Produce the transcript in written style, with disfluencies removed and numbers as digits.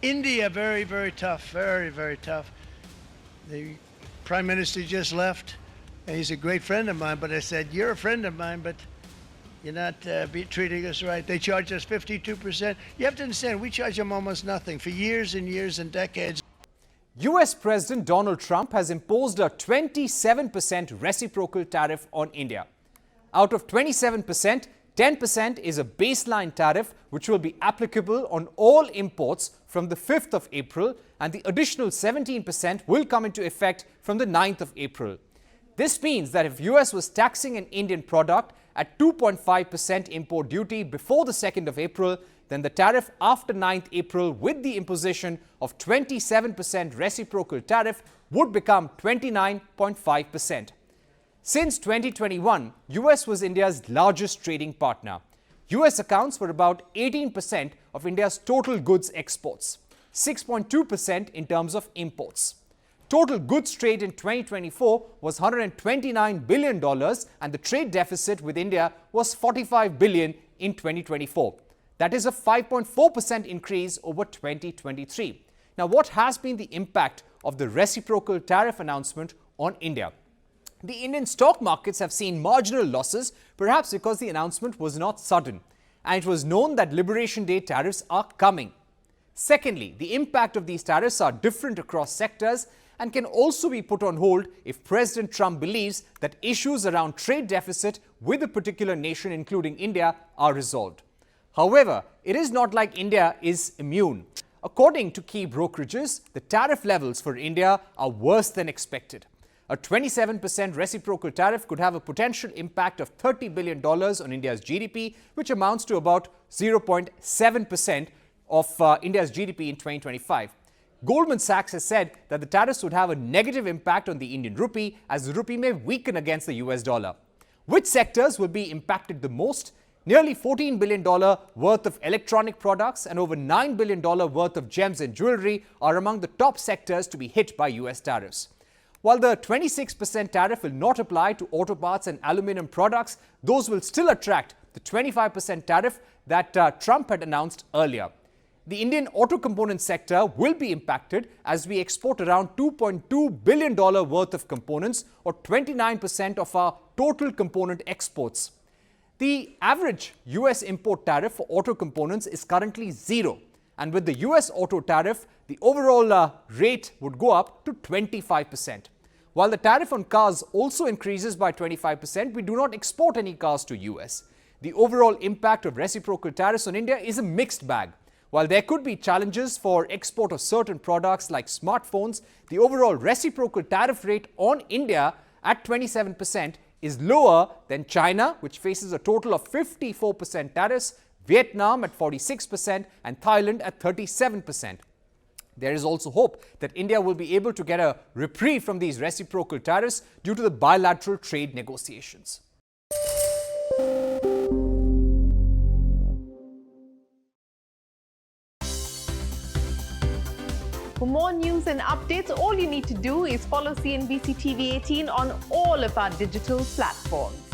India, very, very tough, very, very tough. The Prime Minister just left, and he's a great friend of mine, but I said, you're a friend of mine, but you're not treating us right. They charge us 52%. You have to understand, we charge them almost nothing for years and years and decades. US President Donald Trump has imposed a 27% reciprocal tariff on India. Out of 27%, 10% is a baseline tariff which will be applicable on all imports from the 5th of April, and the additional 17% will come into effect from the 9th of April. This means that if US was taxing an Indian product at 2.5% import duty before the 2nd of April, then the tariff after 9th April with the imposition of 27% reciprocal tariff would become 29.5%. Since 2021, US was India's largest trading partner. US accounts for about 18% of India's total goods exports, 6.2% in terms of imports. Total goods trade in 2024 was $129 billion, and the trade deficit with India was $45 billion in 2024. That is a 5.4% increase over 2023. Now, what has been the impact of the reciprocal tariff announcement on India? The Indian stock markets have seen marginal losses, perhaps because the announcement was not sudden, and it was known that Liberation Day tariffs are coming. Secondly, the impact of these tariffs are different across sectors and can also be put on hold if President Trump believes that issues around trade deficit with a particular nation, including India, are resolved. However, it is not like India is immune. According to key brokerages, the tariff levels for India are worse than expected. A 27% reciprocal tariff could have a potential impact of $30 billion on India's GDP, which amounts to about 0.7% of India's GDP in 2025. Goldman Sachs has said that the tariffs would have a negative impact on the Indian rupee, as the rupee may weaken against the US dollar. Which sectors will be impacted the most? Nearly $14 billion worth of electronic products and over $9 billion worth of gems and jewelry are among the top sectors to be hit by US tariffs. While the 26% tariff will not apply to auto parts and aluminum products, those will still attract the 25% tariff that Trump had announced earlier. The Indian auto component sector will be impacted as we export around $2.2 billion worth of components, or 29% of our total component exports. The average US import tariff for auto components is currently 0. And with the US auto tariff, the overall rate would go up to 25%. While the tariff on cars also increases by 25%, we do not export any cars to US. The overall impact of reciprocal tariffs on India is a mixed bag. While there could be challenges for export of certain products like smartphones, the overall reciprocal tariff rate on India at 27% is lower than China, which faces a total of 54% tariffs, Vietnam at 46%, and Thailand at 37%. There is also hope that India will be able to get a reprieve from these reciprocal tariffs due to the bilateral trade negotiations. For more news and updates, all you need to do is follow CNBC TV 18 on all of our digital platforms.